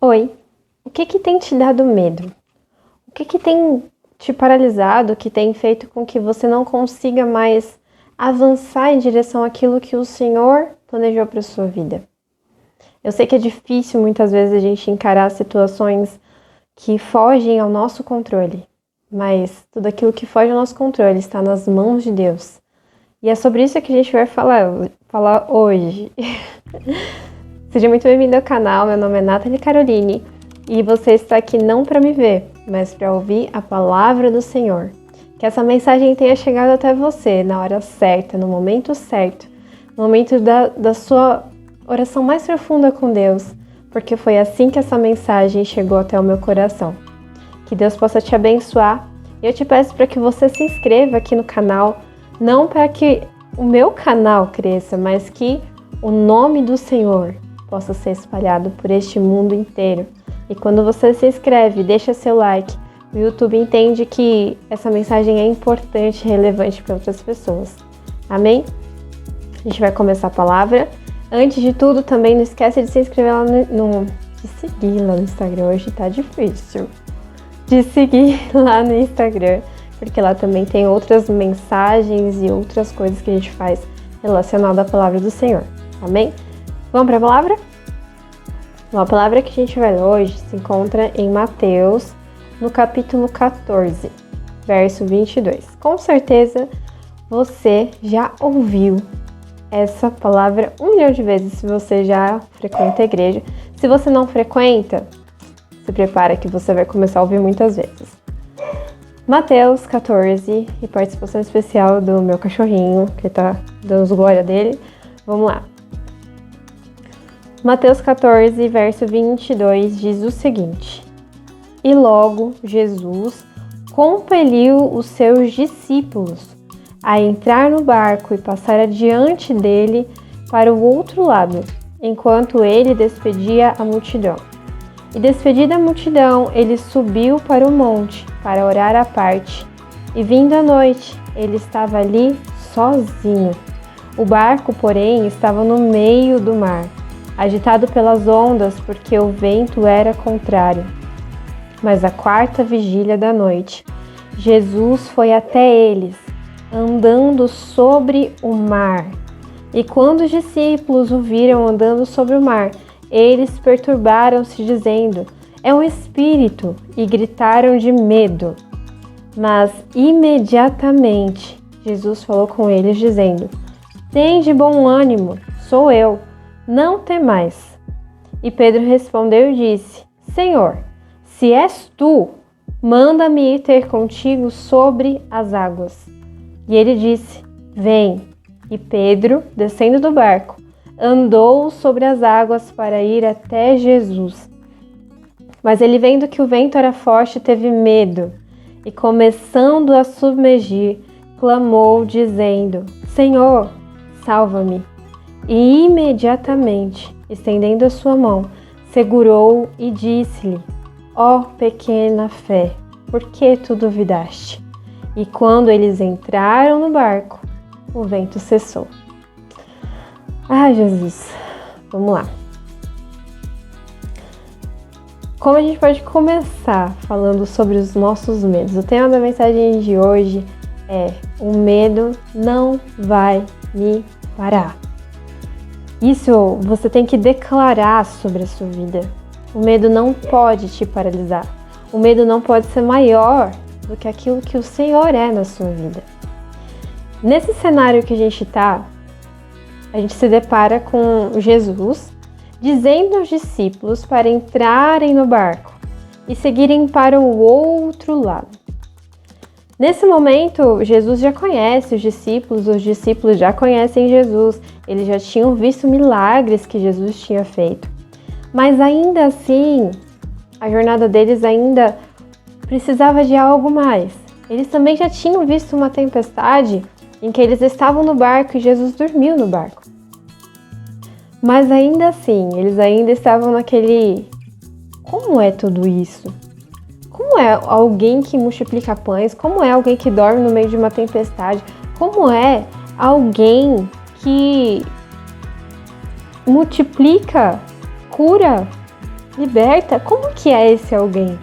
Oi, o que tem te dado medo? O que tem te paralisado, que tem feito com que você não consiga mais avançar em direção àquilo que o Senhor planejou para a sua vida? Eu sei que é difícil muitas vezes a gente encarar situações que fogem ao nosso controle, mas tudo aquilo que foge ao nosso controle está nas mãos de Deus. E é sobre isso que a gente vai falar hoje. Seja muito bem-vindo ao canal, meu nome é Nathalie Caroline e você está aqui não para me ver, mas para ouvir a palavra do Senhor. Que essa mensagem tenha chegado até você na hora certa, no momento certo, no momento da sua oração mais profunda com Deus, porque foi assim que essa mensagem chegou até o meu coração. Que Deus possa te abençoar e eu te peço para que você se inscreva aqui no canal, não para que o meu canal cresça, mas que o nome do Senhor possa ser espalhado por este mundo inteiro. E quando você se inscreve, deixa seu like, o YouTube entende que essa mensagem é importante e relevante para outras pessoas. Amém? A gente vai começar a palavra. Antes de tudo, também não esquece de se inscrever lá de seguir lá no Instagram. Hoje tá difícil. De seguir lá no Instagram, porque lá também tem outras mensagens e outras coisas que a gente faz relacionadas à palavra do Senhor. Amém? Vamos para a palavra? Bom, a palavra que a gente vai ler hoje se encontra em Mateus, no capítulo 14, verso 22. Com certeza você já ouviu essa palavra 1 milhão de vezes se você já frequenta a igreja. Se você não frequenta, se prepara que você vai começar a ouvir muitas vezes. Mateus 14 e participação especial do meu cachorrinho, que tá dando os glória dele. Vamos lá. Mateus 14, verso 22 diz o seguinte: E logo Jesus compeliu os seus discípulos a entrar no barco e passar adiante dele para o outro lado, enquanto ele despedia a multidão. E despedida a multidão, ele subiu para o monte para orar à parte. E vindo a noite, ele estava ali sozinho. O barco, porém, estava no meio do mar, agitado pelas ondas, porque o vento era contrário. Mas à 4ª vigília da noite, Jesus foi até eles, andando sobre o mar. E quando os discípulos o viram andando sobre o mar, eles perturbaram-se, dizendo: É um espírito, e gritaram de medo. Mas imediatamente Jesus falou com eles, dizendo: Tende bom ânimo, sou eu, não temais. E Pedro respondeu e disse: Senhor, se és tu, manda-me ir ter contigo sobre as águas. E ele disse: Vem. E Pedro, descendo do barco, andou sobre as águas para ir até Jesus. Mas ele, vendo que o vento era forte, teve medo, e começando a submergir, clamou, dizendo: Senhor, salva-me. E imediatamente, estendendo a sua mão, segurou-o e disse-lhe: Ó pequena fé, por que tu duvidaste? E quando eles entraram no barco, o vento cessou. Ai, Jesus, vamos lá. Como a gente pode começar falando sobre os nossos medos? O tema da mensagem de hoje é: o medo não vai me parar. Isso você tem que declarar sobre a sua vida. O medo não pode te paralisar. O medo não pode ser maior do que aquilo que o Senhor é na sua vida. Nesse cenário que a gente está, a gente se depara com Jesus dizendo aos discípulos para entrarem no barco e seguirem para o outro lado. Nesse momento, Jesus já conhece os discípulos já conhecem Jesus, eles já tinham visto milagres que Jesus tinha feito. Mas ainda assim, a jornada deles ainda precisava de algo mais. Eles também já tinham visto uma tempestade em que eles estavam no barco e Jesus dormiu no barco. Mas ainda assim, eles ainda estavam naquele: como é tudo isso? Como é alguém que multiplica pães? Como é alguém que dorme no meio de uma tempestade? Como é alguém que multiplica, cura liberta, como que é esse alguém?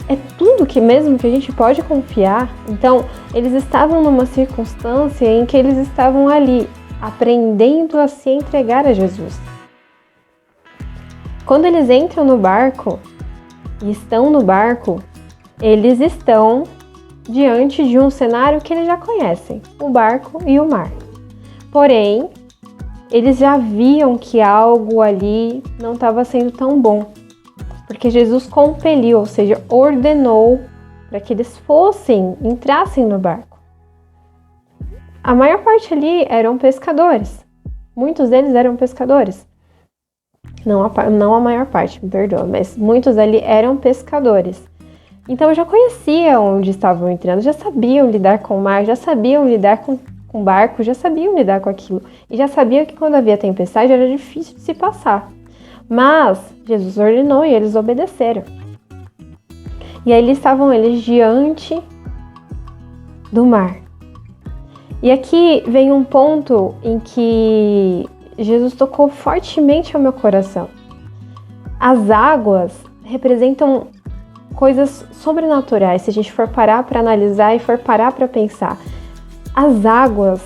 É tudo que mesmo que a gente pode confiar. Então, eles estavam numa circunstância em que eles estavam ali, aprendendo a se entregar a Jesus. Quando eles entram no barco, e estão no barco, eles estão diante de um cenário que eles já conhecem, o barco e o mar. Porém, eles já viam que algo ali não estava sendo tão bom, porque Jesus compeliu, ou seja, ordenou para que eles entrassem no barco. A maior parte ali eram pescadores, muitos deles eram pescadores. Não a maior parte, me perdoa, mas muitos ali eram pescadores. Então já conheciam onde estavam entrando, já sabiam lidar com o mar, já sabiam lidar com barco, já sabiam lidar com aquilo. E já sabiam que quando havia tempestade era difícil de se passar. Mas Jesus ordenou e eles obedeceram. E aí estavam eles diante do mar. E aqui vem um ponto em que Jesus tocou fortemente ao meu coração. As águas representam coisas sobrenaturais, se a gente for parar para analisar e for parar para pensar. As águas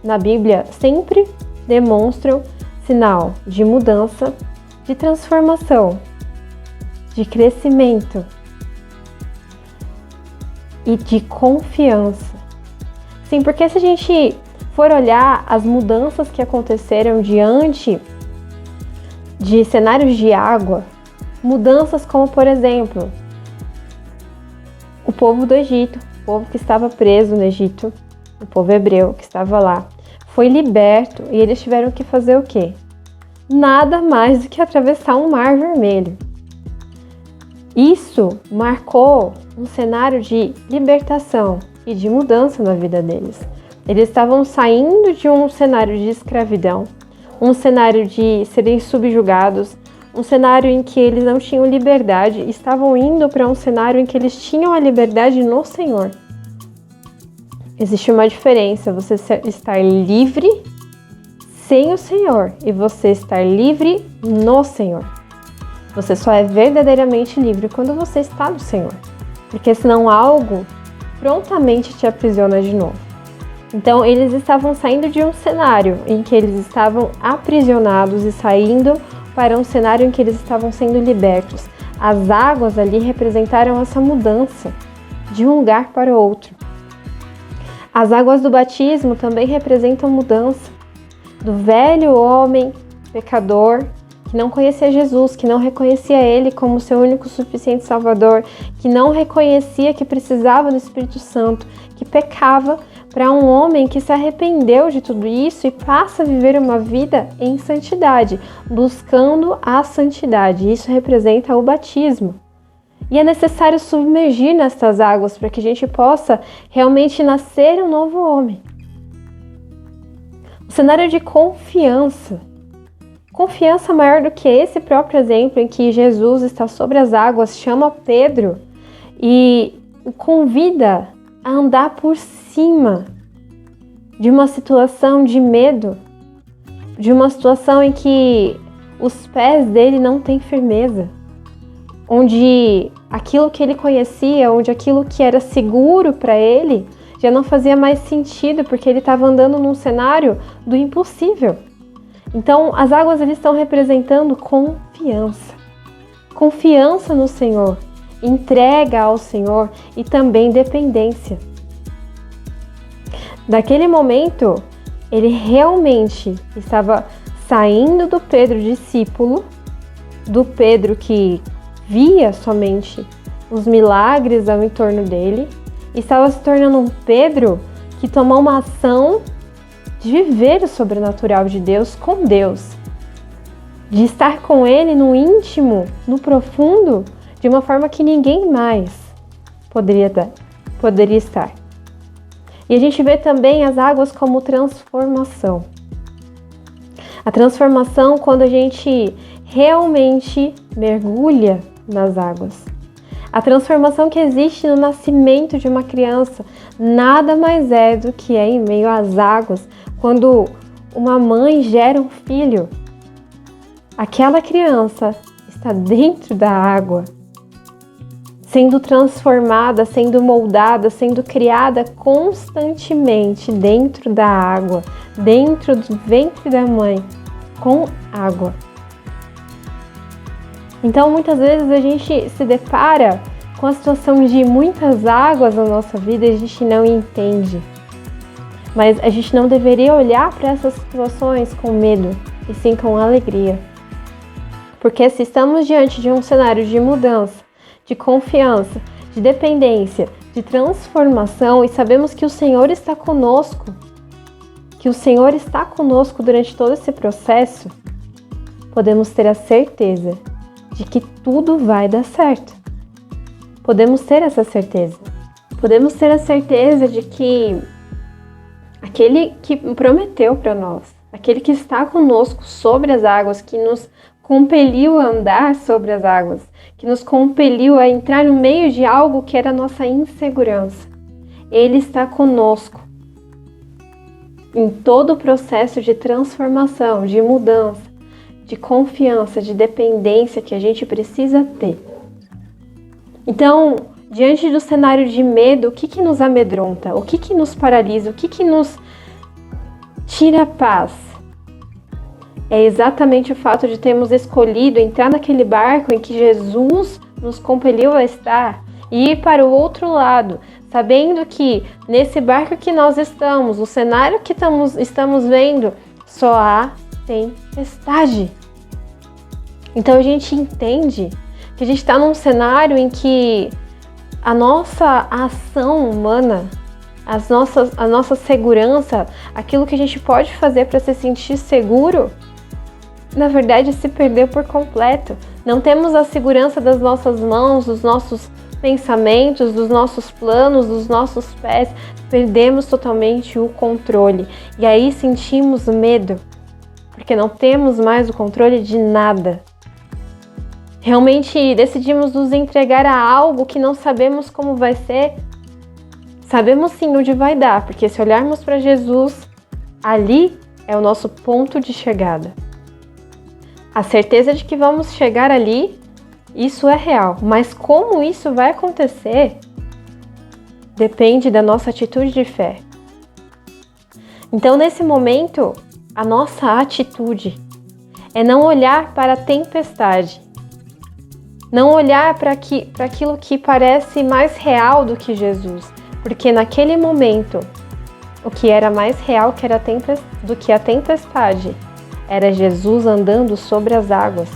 na Bíblia sempre demonstram sinal de mudança, de transformação, de crescimento e de confiança. Sim, porque se a gente for olhar as mudanças que aconteceram diante de cenários de água, mudanças como, por exemplo, o povo do Egito, o povo que estava preso no Egito, o povo hebreu que estava lá, foi liberto e eles tiveram que fazer o quê? Nada mais do que atravessar um mar vermelho. Isso marcou um cenário de libertação e de mudança na vida deles. Eles estavam saindo de um cenário de escravidão, um cenário de serem subjugados, um cenário em que eles não tinham liberdade, estavam indo para um cenário em que eles tinham a liberdade no Senhor. Existe uma diferença, você estar livre sem o Senhor e você estar livre no Senhor. Você só é verdadeiramente livre quando você está no Senhor, porque senão algo prontamente te aprisiona de novo. Então eles estavam saindo de um cenário em que eles estavam aprisionados e saindo para um cenário em que eles estavam sendo libertos. As águas ali representaram essa mudança de um lugar para outro. As águas do batismo também representam mudança do velho homem pecador que não conhecia Jesus, que não reconhecia Ele como seu único suficiente Salvador, que não reconhecia que precisava do Espírito Santo, que pecava, para um homem que se arrependeu de tudo isso e passa a viver uma vida em santidade, buscando a santidade. Isso representa o batismo. E é necessário submergir nestas águas para que a gente possa realmente nascer um novo homem. O cenário de confiança. Confiança maior do que esse próprio exemplo em que Jesus está sobre as águas, chama Pedro e o convida a andar por cima de uma situação de medo, de uma situação em que os pés dele não têm firmeza, onde aquilo que ele conhecia, onde aquilo que era seguro para ele já não fazia mais sentido, porque ele estava andando num cenário do impossível. Então, as águas eles estão representando confiança. Confiança no Senhor, entrega ao Senhor e também dependência. Naquele momento, ele realmente estava saindo do Pedro discípulo, do Pedro que via somente os milagres ao entorno dele, e estava se tornando um Pedro que tomou uma ação de viver o sobrenatural de Deus com Deus, de estar com Ele no íntimo, no profundo, de uma forma que ninguém mais poderia estar. E a gente vê também as águas como transformação. A transformação quando a gente realmente mergulha nas águas. A transformação que existe no nascimento de uma criança nada mais é do que em meio às águas, quando uma mãe gera um filho. Aquela criança está dentro da água, sendo transformada, sendo moldada, sendo criada constantemente dentro da água, dentro do ventre da mãe, com água. Então, muitas vezes a gente se depara com a situação de muitas águas na nossa vida e a gente não entende. Mas a gente não deveria olhar para essas situações com medo, e sim com alegria. Porque se estamos diante de um cenário de mudança, de confiança, de dependência, de transformação, e sabemos que o Senhor está conosco, durante todo esse processo, podemos ter a certeza de que tudo vai dar certo. Podemos ter essa certeza. Podemos ter a certeza de que aquele que prometeu para nós, aquele que está conosco sobre as águas, que nos compeliu a andar sobre as águas, que nos compeliu a entrar no meio de algo que era a nossa insegurança. Ele está conosco em todo o processo de transformação, de mudança, de confiança, de dependência que a gente precisa ter. Então, diante do cenário de medo, o que nos amedronta? O que nos paralisa? O que nos tira a paz? É exatamente o fato de termos escolhido entrar naquele barco em que Jesus nos compeliu a estar e ir para o outro lado, sabendo que nesse barco que nós estamos, o cenário que estamos vendo, só há tempestade. Então a gente entende que a gente está num cenário em que a nossa ação humana, a nossa segurança, aquilo que a gente pode fazer para se sentir seguro, na verdade se perdeu por completo. Não temos a segurança das nossas mãos, dos nossos pensamentos, dos nossos planos, dos nossos pés. Perdemos totalmente o controle. E aí sentimos medo, porque não temos mais o controle de nada. Realmente decidimos nos entregar a algo que não sabemos como vai ser. Sabemos sim onde vai dar, porque se olharmos para Jesus, ali é o nosso ponto de chegada. A certeza de que vamos chegar ali, isso é real. Mas como isso vai acontecer, depende da nossa atitude de fé. Então, nesse momento, a nossa atitude é não olhar para a tempestade, não olhar para aquilo que parece mais real do que Jesus, porque naquele momento, o que era mais real do que a tempestade era Jesus andando sobre as águas.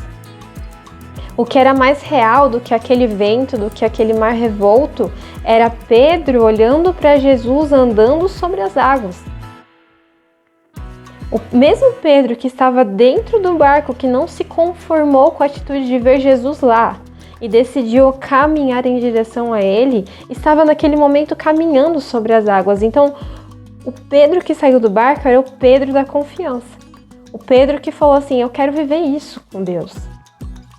O que era mais real do que aquele vento, do que aquele mar revolto, era Pedro olhando para Jesus andando sobre as águas. O mesmo Pedro que estava dentro do barco, que não se conformou com a atitude de ver Jesus lá e decidiu caminhar em direção a ele, estava naquele momento caminhando sobre as águas. Então, o Pedro que saiu do barco era o Pedro da confiança. O Pedro que falou assim: eu quero viver isso com Deus.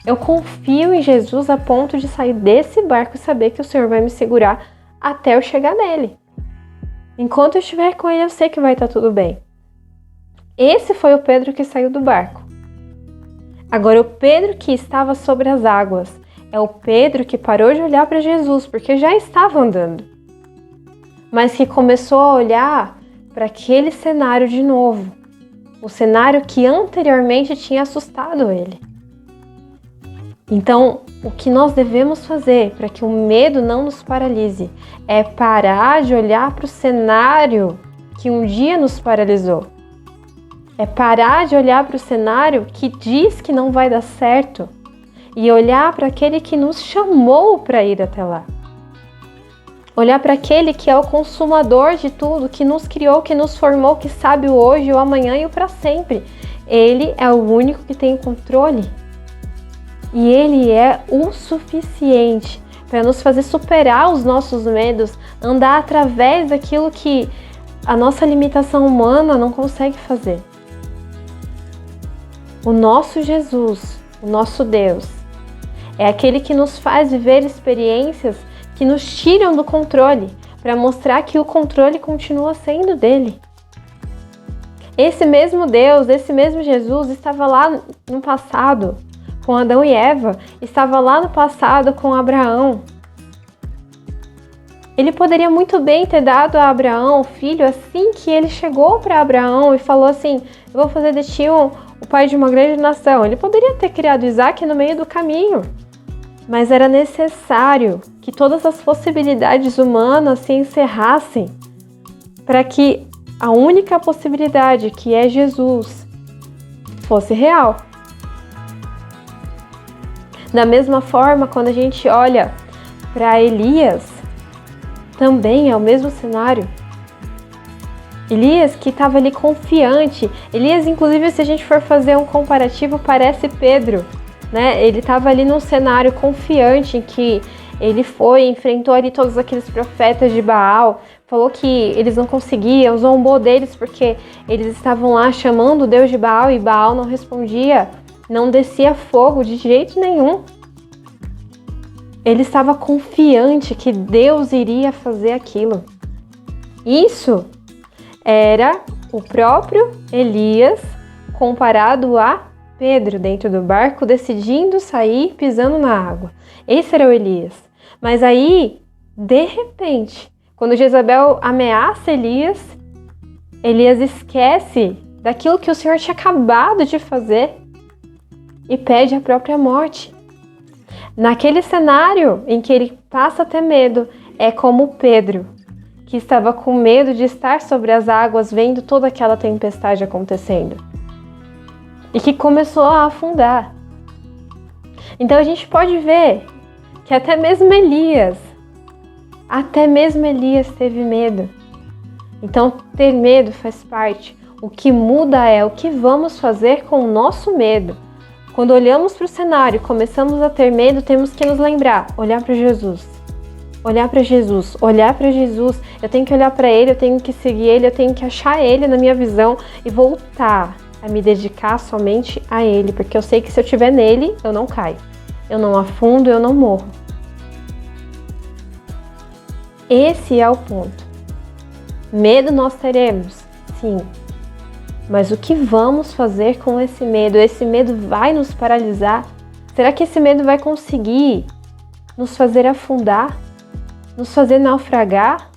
Eu confio em Jesus a ponto de sair desse barco e saber que o Senhor vai me segurar até eu chegar nele. Enquanto eu estiver com ele, eu sei que vai estar tudo bem. Esse foi o Pedro que saiu do barco. Agora, o Pedro que estava sobre as águas é o Pedro que parou de olhar para Jesus, porque já estava andando, mas que começou a olhar para aquele cenário de novo, o cenário que anteriormente tinha assustado ele. Então, o que nós devemos fazer para que o medo não nos paralise é parar de olhar para o cenário que um dia nos paralisou. É parar de olhar para o cenário que diz que não vai dar certo e olhar para aquele que nos chamou para ir até lá. Olhar para aquele que é o consumador de tudo, que nos criou, que nos formou, que sabe o hoje, o amanhã e o para sempre. Ele é o único que tem o controle. E Ele é o suficiente para nos fazer superar os nossos medos, andar através daquilo que a nossa limitação humana não consegue fazer. O nosso Jesus, o nosso Deus, é aquele que nos faz viver experiências que nos tiram do controle, para mostrar que o controle continua sendo dele. Esse mesmo Deus, esse mesmo Jesus estava lá no passado, com Adão e Eva, estava lá no passado com Abraão. Ele poderia muito bem ter dado a Abraão o filho assim que ele chegou para Abraão e falou assim: eu vou fazer de ti o pai de uma grande nação. Ele poderia ter criado Isaac no meio do caminho, mas era necessário que todas as possibilidades humanas se encerrassem para que a única possibilidade, que é Jesus, fosse real. Da mesma forma, quando a gente olha para Elias, também é o mesmo cenário. Elias que estava ali confiante. Elias, inclusive, se a gente for fazer um comparativo, parece Pedro, né? Ele estava ali num cenário confiante em que ele enfrentou ali todos aqueles profetas de Baal, falou que eles não conseguiam, zombou deles porque eles estavam lá chamando o Deus de Baal e Baal não respondia, não descia fogo de jeito nenhum. Ele estava confiante que Deus iria fazer aquilo. Isso era o próprio Elias comparado a Pedro dentro do barco, decidindo sair pisando na água. Esse era o Elias. Mas aí, de repente, quando Jezabel ameaça Elias, Elias esquece daquilo que o Senhor tinha acabado de fazer e pede a própria morte. Naquele cenário em que ele passa a ter medo, é como Pedro, que estava com medo de estar sobre as águas vendo toda aquela tempestade acontecendo e que começou a afundar. Então a gente pode ver que até mesmo Elias teve medo. Então ter medo faz parte. O que muda é o que vamos fazer com o nosso medo. Quando olhamos para o cenário e começamos a ter medo, temos que nos lembrar, olhar para Jesus. Olhar para Jesus, olhar para Jesus. Eu tenho que olhar para Ele, eu tenho que seguir Ele, eu tenho que achar Ele na minha visão e voltar a me dedicar somente a Ele, porque eu sei que se eu estiver nele, eu não caio, eu não afundo, eu não morro. Esse é o ponto. Medo nós teremos, sim. Mas o que vamos fazer com esse medo? Esse medo vai nos paralisar? Será que esse medo vai conseguir nos fazer afundar? Nos fazer naufragar?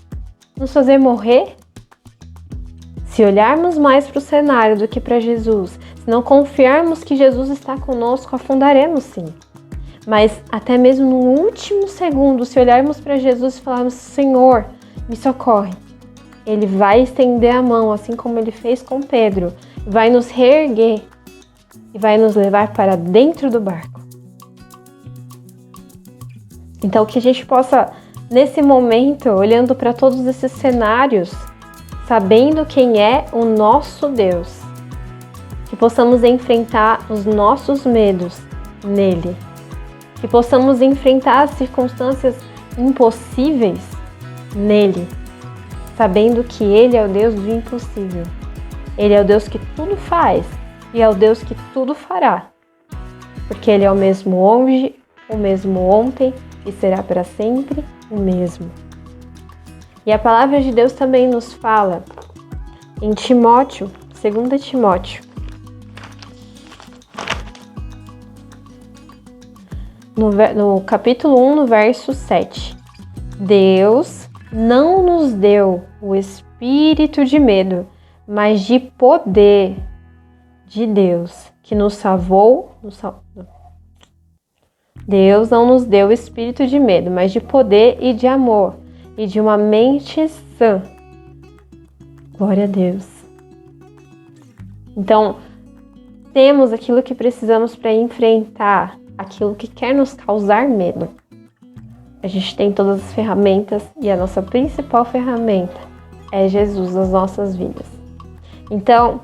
Nos fazer morrer? Se olharmos mais para o cenário do que para Jesus, se não confiarmos que Jesus está conosco, afundaremos sim. Mas até mesmo no último segundo, se olharmos para Jesus e falarmos: Senhor, me socorre, Ele vai estender a mão, assim como Ele fez com Pedro, vai nos reerguer e vai nos levar para dentro do barco. Então que a gente possa, nesse momento, olhando para todos esses cenários, sabendo quem é o nosso Deus, que possamos enfrentar os nossos medos nele, que possamos enfrentar as circunstâncias impossíveis nele, sabendo que Ele é o Deus do impossível. Ele é o Deus que tudo faz e é o Deus que tudo fará, porque Ele é o mesmo hoje, o mesmo ontem e será para sempre o mesmo. E a palavra de Deus também nos fala em Timóteo, 2 Timóteo, no capítulo 1, no verso 7. Deus não nos deu o espírito de medo, mas de poder de Deus, que nos salvou. Deus não nos deu o espírito de medo, mas de poder e de amor, e de uma mente sã. Glória a Deus. Então, temos aquilo que precisamos para enfrentar aquilo que quer nos causar medo. A gente tem todas as ferramentas e a nossa principal ferramenta é Jesus nas nossas vidas. Então,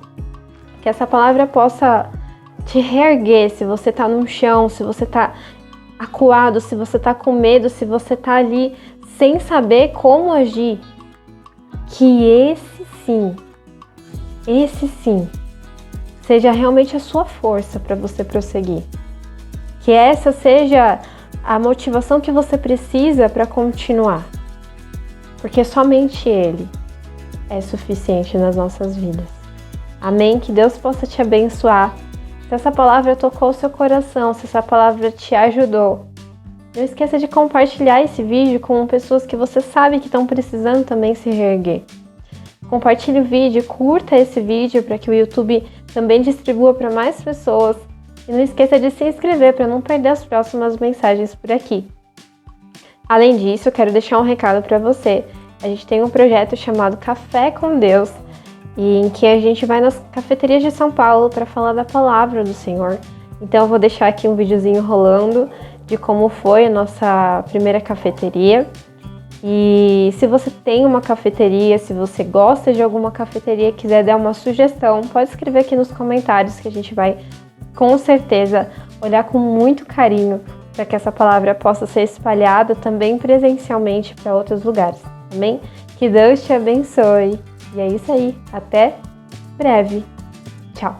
que essa palavra possa te reerguer se você está no chão, se você está acuado, se você está com medo, se você está ali sem saber como agir. Que esse sim, seja realmente a sua força para você prosseguir. Que essa seja a motivação que você precisa para continuar. Porque somente Ele é suficiente nas nossas vidas. Amém? Que Deus possa te abençoar Se essa palavra tocou o seu coração, se essa palavra te ajudou, não esqueça de compartilhar esse vídeo com pessoas que você sabe que estão precisando também se reerguer. Compartilhe o vídeo, curta esse vídeo para que o YouTube também distribua para mais pessoas. E não esqueça de se inscrever para não perder as próximas mensagens por aqui. Além disso, eu quero deixar um recado para você. A gente tem um projeto chamado Café com Deus, em que a gente vai nas cafeterias de São Paulo para falar da palavra do Senhor. Então eu vou deixar aqui um videozinho rolando de como foi a nossa primeira cafeteria. E se você tem uma cafeteria, se você gosta de alguma cafeteria e quiser dar uma sugestão, pode escrever aqui nos comentários que a gente vai, com certeza, olhar com muito carinho para que essa palavra possa ser espalhada também presencialmente para outros lugares. Amém? Que Deus te abençoe. E é isso aí. Até breve. Tchau.